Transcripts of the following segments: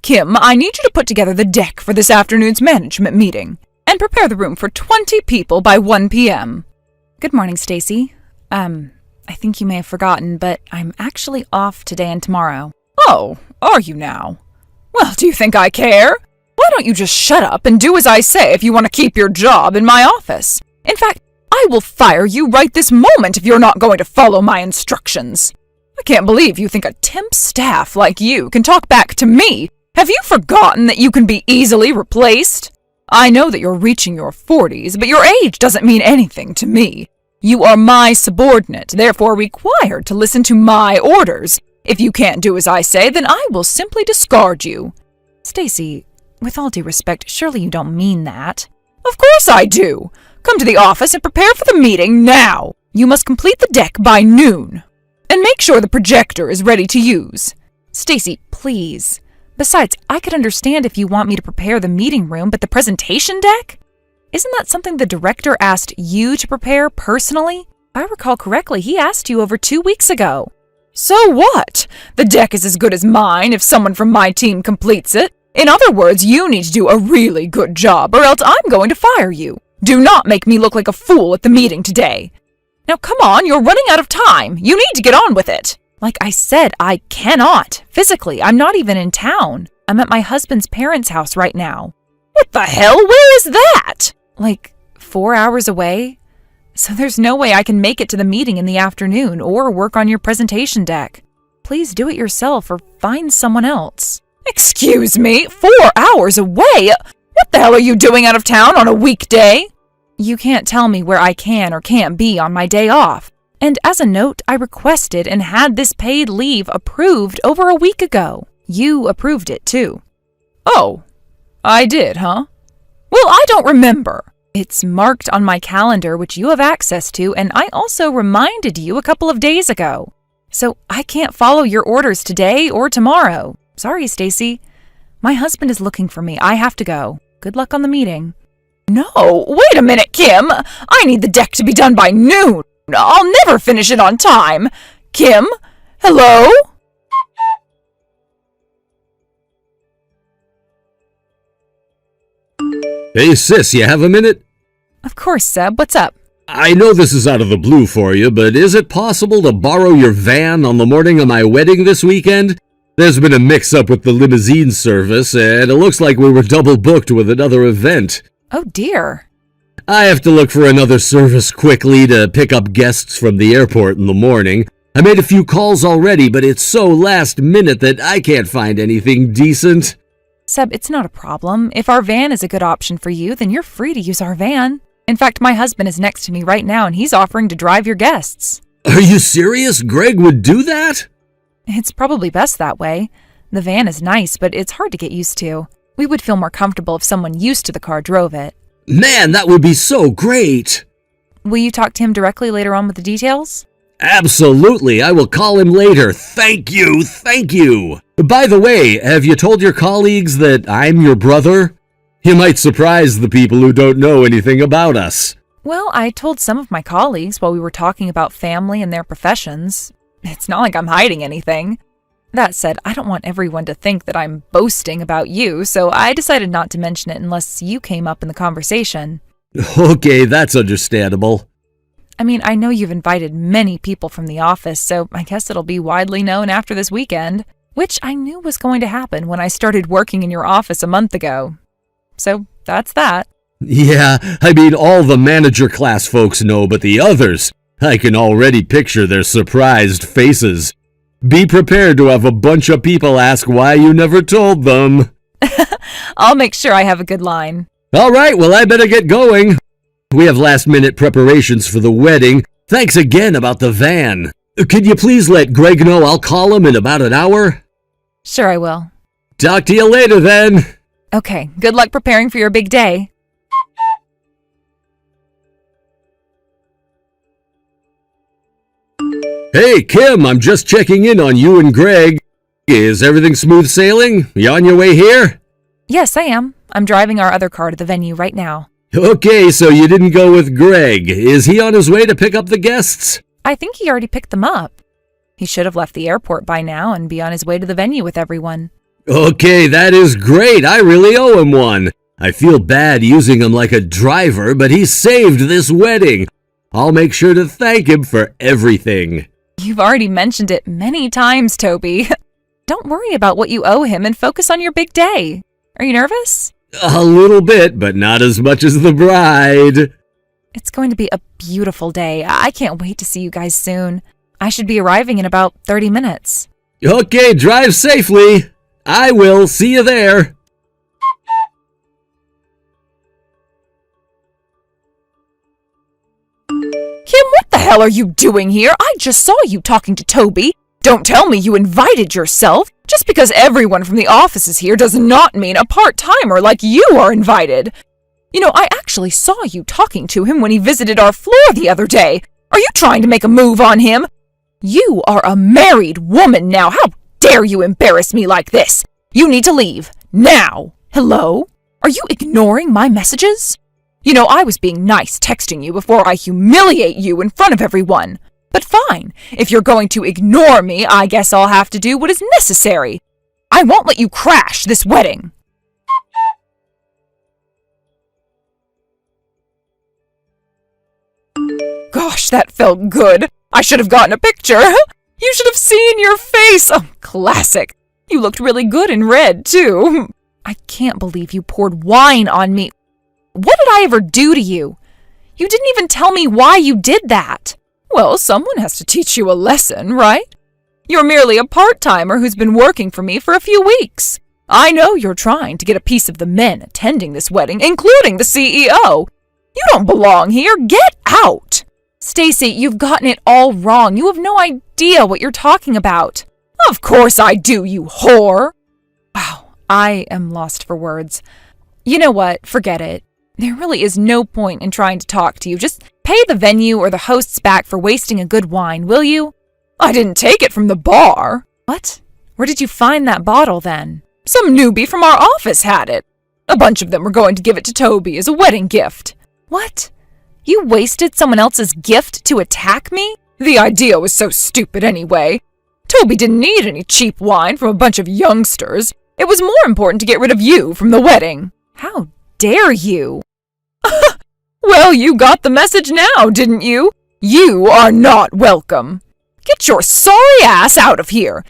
Kim, I need you to put together the deck for this afternoon's management meeting and prepare the room for 20 people by 1 p.m. Good morning, Stacy. I think you may have forgotten, but I'm actually off today and tomorrow. Oh, are you now? Well, do you think I care? Why don't you just shut up and do as I say if you want to keep your job in my office? In fact, I will fire you right this moment if you're not going to follow my instructions. I can't believe you think a temp staff like you can talk back to me. Have you forgotten that you can be easily replaced? I know that you're reaching your 40s, but your age doesn't mean anything to me. You are my subordinate, therefore required to listen to my orders. If you can't do as I say, then I will simply discard you. Stacy, with all due respect, surely you don't mean that. Of course I do. Come to the office and prepare for the meeting now. You must complete the deck by noon. And make sure the projector is ready to use. Stacy, please. Besides, I could understand if you want me to prepare the meeting room, but the presentation deck? Isn't that something the director asked you to prepare personally? If I recall correctly, he asked you over 2 weeks ago. So what? The deck is as good as mine if someone from my team completes it. In other words, you need to do a really good job, or else I'm going to fire you. Do not make me look like a fool at the meeting today. Now come on, you're running out of time. You need to get on with it. Like I said, I cannot. Physically, I'm not even in town. I'm at my husband's parents' house right now. What the hell? Where is that? Like 4 hours away? So there's no way I can make it to the meeting in the afternoon or work on your presentation deck. Please do it yourself or find someone else. Excuse me? 4 hours away? What the hell are you doing out of town on a weekday? You can't tell me where I can or can't be on my day off. And as a note, I requested and had this paid leave approved over a week ago. You approved it too. Oh, I did, huh? Well, I don't remember. It's marked on my calendar, which you have access to, and I also reminded you a couple of days ago. So I can't follow your orders today or tomorrow. Sorry, Stacy. My husband is looking for me. I have to go. Good luck on the meeting. No, wait a minute, Kim. I need the deck to be done by noon. I'll never finish it on time. Kim? Hello? Hey sis, you have a minute? Of course, Seb. What's up? I know this is out of the blue for you, but is it possible to borrow your van on the morning of my wedding this weekend? There's been a mix-up with the limousine service, and it looks like we were double booked with another event. Oh dear. I have to look for another service quickly to pick up guests from the airport in the morning. I made a few calls already, but it's so last minute that I can't find anything decent. Seb, it's not a problem. If our van is a good option for you, then you're free to use our van. In fact, my husband is next to me right now, and he's offering to drive your guests. Are you serious? Greg would do that? It's probably best that way. The van is nice, but it's hard to get used to. We would feel more comfortable if someone used to the car drove it. Man, that would be so great! Will you talk to him directly later on with the details? Absolutely, I will call him later. Thank you, thank you! By the way, have you told your colleagues that I'm your brother? You might surprise the people who don't know anything about us. Well, I told some of my colleagues while we were talking about family and their professions. It's not like I'm hiding anything. That said, I don't want everyone to think that I'm boasting about you, so I decided not to mention it unless you came up in the conversation. Okay, that's understandable. I mean, I know you've invited many people from the office, so I guess it'll be widely known after this weekend, which I knew was going to happen when I started working in your office a month ago. So that's that. Yeah, I mean, all the manager class folks know, but the others, I can already picture their surprised faces. Be prepared to have a bunch of people ask why you never told them. I'll make sure I have a good line. All right, well, I better get going. We have last-minute preparations for the wedding. Thanks again about the van. Could you please let Greg know I'll call him in about an hour? Sure, I will. Talk to you later, then. Okay, good luck preparing for your big day. Hey, Kim, I'm just checking in on you and Greg. Is everything smooth sailing? You on your way here? Yes, I am. I'm driving our other car to the venue right now. Okay, so you didn't go with Greg. Is he on his way to pick up the guests? I think he already picked them up. He should have left the airport by now and be on his way to the venue with everyone. Okay, that is great. I really owe him one. I feel bad using him like a driver, but he saved this wedding. I'll make sure to thank him for everything. You've already mentioned it many times, Toby. Don't worry about what you owe him and focus on your big day. Are you nervous? A little bit, but not as much as the bride. It's going to be a beautiful day. I can't wait to see you guys soon. I should be arriving in about 30 minutes. Okay, drive safely. I will. See you there. Kim, what the hell are you doing here? I just saw you talking to Toby. Don't tell me you invited yourself. Just because everyone from the office is here does not mean a part-timer like you are invited. You know, I actually saw you talking to him when he visited our floor the other day. Are you trying to make a move on him? You are a married woman now. How dare you embarrass me like this? You need to leave. Now. Hello? Are you ignoring my messages? You know, I was being nice texting you before I humiliate you in front of everyone. But fine, if you're going to ignore me, I guess I'll have to do what is necessary. I won't let you crash this wedding. Gosh, that felt good. I should have gotten a picture. You should have seen your face. Oh, classic. You looked really good in red, too. I can't believe you poured wine on me. What did I ever do to you? You didn't even tell me why you did that. Well, someone has to teach you a lesson, right? You're merely a part-timer who's been working for me for a few weeks. I know you're trying to get a piece of the men attending this wedding, including the CEO. You don't belong here. Get out! Stacy, you've gotten it all wrong. You have no idea what you're talking about. Of course I do, you whore! Wow, I am lost for words. You know what? Forget it. There really is no point in trying to talk to you. Just pay the venue or the hosts back for wasting a good wine, will you? I didn't take it from the bar. What? Where did you find that bottle, then? Some newbie from our office had it. A bunch of them were going to give it to Toby as a wedding gift. What? You wasted someone else's gift to attack me? The idea was so stupid anyway. Toby didn't need any cheap wine from a bunch of youngsters. It was more important to get rid of you from the wedding. How dare you? Well, you got the message now, didn't you? You are not welcome. Get your sorry ass out of here.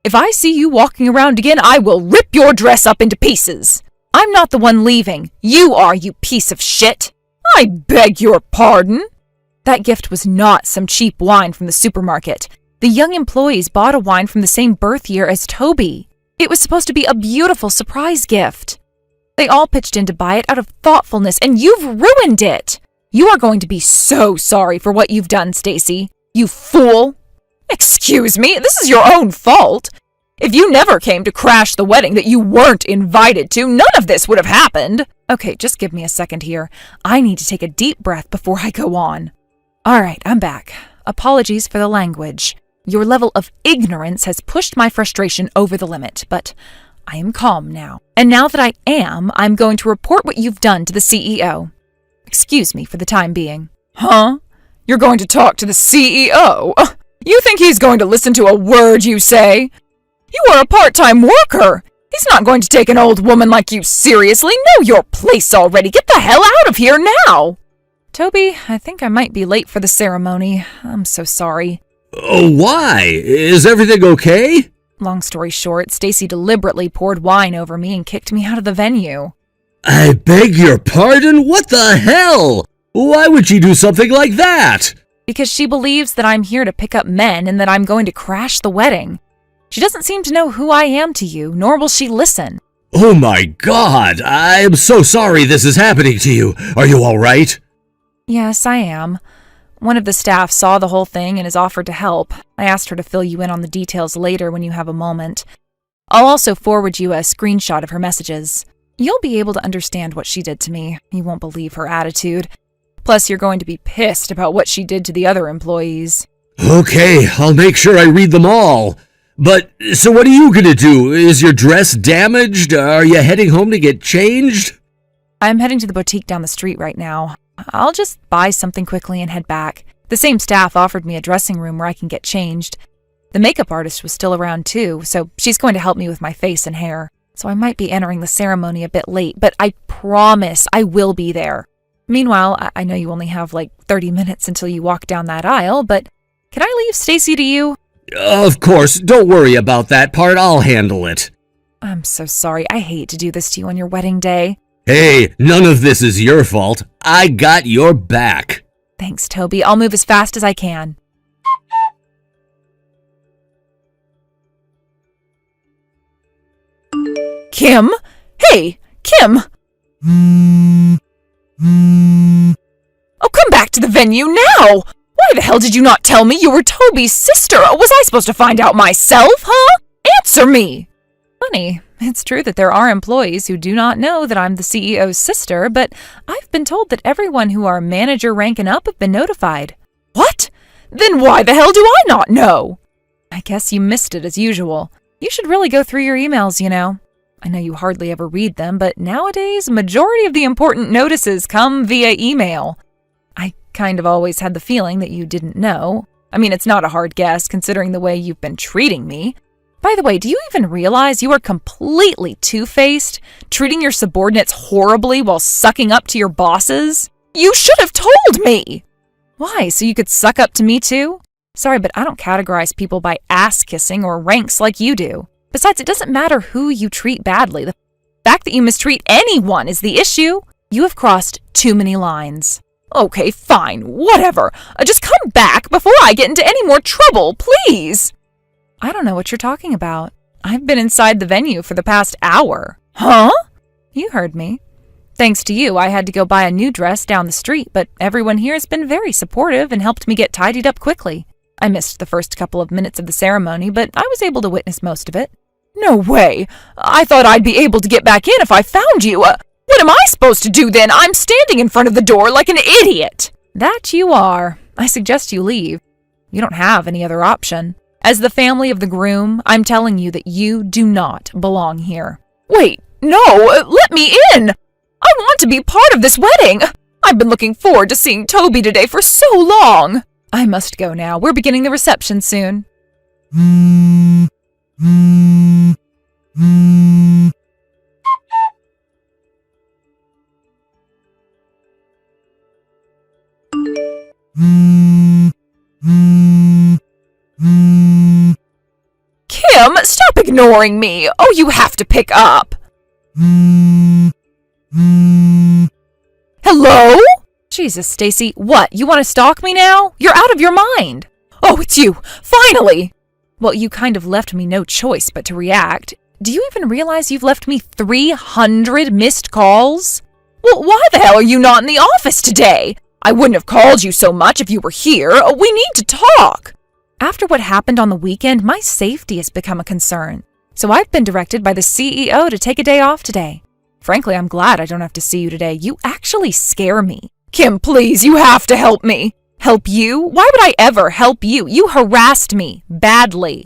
If I see you walking around again, I will rip your dress up into pieces. I'm not the one leaving. You are, you piece of shit. I beg your pardon. That gift was not some cheap wine from the supermarket. The young employees bought a wine from the same birth year as Toby. It was supposed to be a beautiful surprise gift. They all pitched in to buy it out of thoughtfulness, and you've ruined it. You are going to be so sorry for what you've done, Stacy. You fool. Excuse me, this is your own fault. If you never came to crash the wedding that you weren't invited to, none of this would have happened. Okay, just give me a second here. I need to take a deep breath before I go on. All right, I'm back. Apologies for the language. Your level of ignorance has pushed my frustration over the limit, but I am calm now. And now that I am, I'm going to report what you've done to the CEO. Excuse me for the time being. Huh? You're going to talk to the CEO? You think he's going to listen to a word you say? You are a part-time worker. He's not going to take an old woman like you seriously. Know your place already. Get the hell out of here now. Toby, I think I might be late for the ceremony. I'm so sorry. Oh, why? Is everything okay? Long story short, Stacy deliberately poured wine over me and kicked me out of the venue. I beg your pardon? What the hell? Why would she do something like that? Because she believes that I'm here to pick up men and that I'm going to crash the wedding. She doesn't seem to know who I am to you, nor will she listen. Oh my God, I am so sorry this is happening to you. Are you all right? Yes, I am. One of the staff saw the whole thing and has offered to help. I asked her to fill you in on the details later when you have a moment. I'll also forward you a screenshot of her messages. You'll be able to understand what she did to me. You won't believe her attitude. Plus, you're going to be pissed about what she did to the other employees. Okay, I'll make sure I read them all. But, so what are you gonna do? Is your dress damaged? Are you heading home to get changed? I'm heading to the boutique down the street right now. I'll just buy something quickly and head back. The same staff offered me a dressing room where I can get changed. The makeup artist was still around too, so she's going to help me with my face and hair. So I might be entering the ceremony a bit late, but I promise I will be there. Meanwhile, I know you only have like 30 minutes until you walk down that aisle, but can I leave Stacy to you? Of course, don't worry about that part, I'll handle it. I'm so sorry, I hate to do this to you on your wedding day. Hey, none of this is your fault. I got your back. Thanks, Toby. I'll move as fast as I can. Kim? Hey, Kim! Oh, come back to the venue now! Why the hell did you not tell me you were Toby's sister? Was I supposed to find out myself, huh? Answer me! Funny, it's true that there are employees who do not know that I'm the CEO's sister, but I've been told that everyone who are manager rank and up have been notified. What? Then why the hell do I not know? I guess you missed it as usual. You should really go through your emails, you know. I know you hardly ever read them, but nowadays, majority of the important notices come via email. I kind of always had the feeling that you didn't know. I mean, it's not a hard guess considering the way you've been treating me. By the way, do you even realize you are completely two-faced, treating your subordinates horribly while sucking up to your bosses? You should have told me! Why, so you could suck up to me too? Sorry, but I don't categorize people by ass-kissing or ranks like you do. Besides, it doesn't matter who you treat badly. The fact that you mistreat anyone is the issue. You have crossed too many lines. Okay, fine, whatever. Just come back before I get into any more trouble, please! I don't know what you're talking about. I've been inside the venue for the past hour. Huh? You heard me. Thanks to you, I had to go buy a new dress down the street, but everyone here has been very supportive and helped me get tidied up quickly. I missed the first couple of minutes of the ceremony, but I was able to witness most of it. No way! I thought I'd be able to get back in if I found you. What am I supposed to do then? I'm standing in front of the door like an idiot! That you are. I suggest you leave. You don't have any other option. As the family of the groom, I'm telling you that you do not belong here. Wait, no, let me in! I want to be part of this wedding! I've been looking forward to seeing Toby today for so long! I must go now. We're beginning the reception soon. Kim, stop ignoring me! Oh, you have to pick up! Hello? Jesus, Stacy, what? You want to stalk me now? You're out of your mind! Oh, it's you! Finally! Well, you kind of left me no choice but to react. Do you even realize you've left me 300 missed calls? Well, why the hell are you not in the office today? I wouldn't have called you so much if you were here. We need to talk. After what happened on the weekend, my safety has become a concern. So I've been directed by the CEO to take a day off today. Frankly, I'm glad I don't have to see you today. You actually scare me. Kim, please, you have to help me. Help you? Why would I ever help you? You harassed me badly.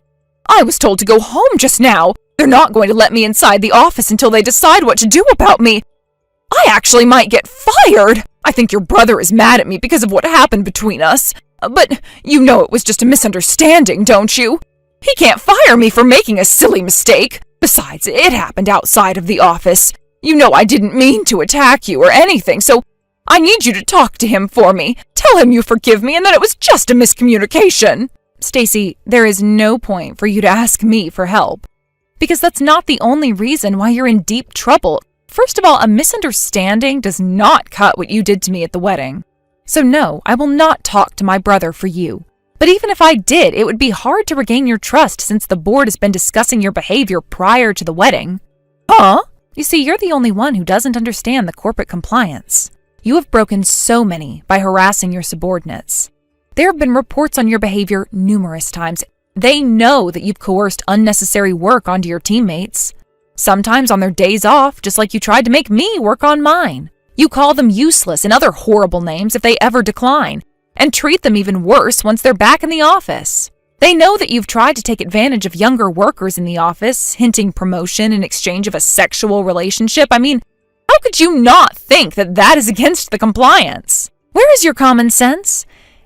I was told to go home just now. They're not going to let me inside the office until they decide what to do about me. I actually might get fired. I think your brother is mad at me because of what happened between us. But you know it was just a misunderstanding, don't you? He can't fire me for making a silly mistake. Besides, it happened outside of the office. You know I didn't mean to attack you or anything, so I need you to talk to him for me. Tell him you forgive me and that it was just a miscommunication. Stacy, there is no point for you to ask me for help. Because that's not the only reason why you're in deep trouble. First of all, a misunderstanding does not cut what you did to me at the wedding. So no, I will not talk to my brother for you. But even if I did, it would be hard to regain your trust since the board has been discussing your behavior prior to the wedding. Huh? You see, you're the only one who doesn't understand the corporate compliance. You have broken so many by harassing your subordinates. There have been reports on your behavior numerous times. They know that you've coerced unnecessary work onto your teammates. Sometimes on their days off, just like you tried to make me work on mine. You call them useless and other horrible names if they ever decline, and treat them even worse once they're back in the office. They know that you've tried to take advantage of younger workers in the office, hinting promotion in exchange of a sexual relationship. I mean, how could you not think that that is against the compliance? Where is your common sense?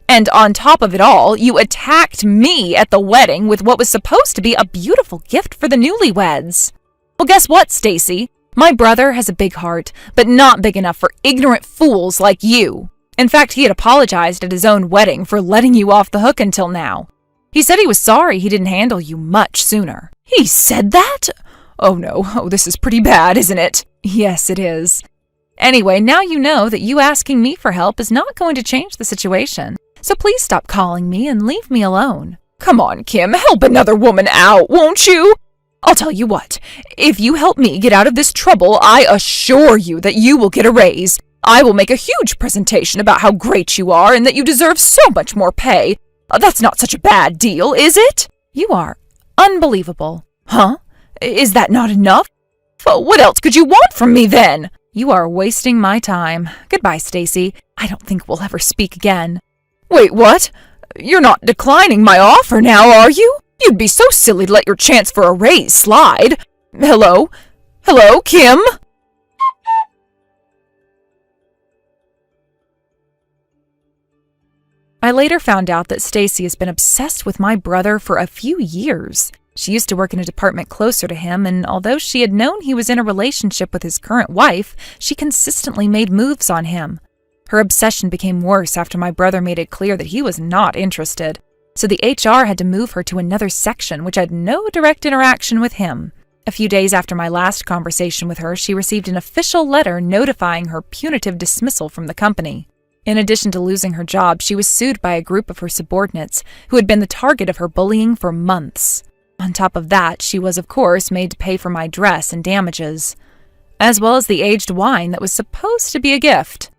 And on top of it all, you attacked me at the wedding with what was supposed to be a beautiful gift for the newlyweds. Well, guess what, Stacy? My brother has a big heart, but not big enough for ignorant fools like you. In fact, he had apologized at his own wedding for letting you off the hook until now. He said he was sorry he didn't handle you much sooner. He said that? Oh no, this is pretty bad, isn't it? Yes, it is. Anyway, now you know that you asking me for help is not going to change the situation. So please stop calling me and leave me alone. Come on, Kim, help another woman out, won't you? I'll tell you what, if you help me get out of this trouble, I assure you that you will get a raise. I will make a huge presentation about how great you are and that you deserve so much more pay. That's not such a bad deal, is it? You are unbelievable. Huh? Is that not enough? What else could you want from me then? You are wasting my time. Goodbye, Stacy. I don't think we'll ever speak again. Wait, what? You're not declining my offer now, are you? You'd be so silly to let your chance for a raise slide. Hello? Hello, Kim? I later found out that Stacy has been obsessed with my brother for a few years. She used to work in a department closer to him, and although she had known he was in a relationship with his current wife, she consistently made moves on him. Her obsession became worse after my brother made it clear that he was not interested, so the HR had to move her to another section which had no direct interaction with him. A few days after my last conversation with her, she received an official letter notifying her punitive dismissal from the company. In addition to losing her job, she was sued by a group of her subordinates who had been the target of her bullying for months. On top of that, she was, of course, made to pay for my dress and damages, as well as the aged wine that was supposed to be a gift.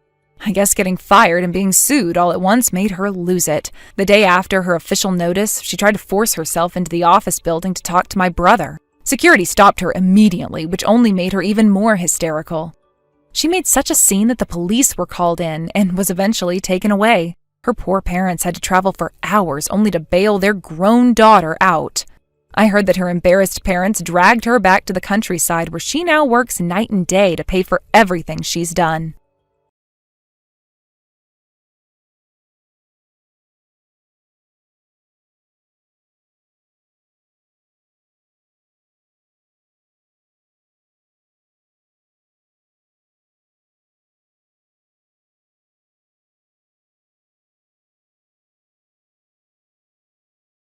I guess getting fired and being sued all at once made her lose it. The day after her official notice, she tried to force herself into the office building to talk to my brother. Security stopped her immediately, which only made her even more hysterical. She made such a scene that the police were called in and was eventually taken away. Her poor parents had to travel for hours only to bail their grown daughter out. I heard that her embarrassed parents dragged her back to the countryside where she now works night and day to pay for everything she's done.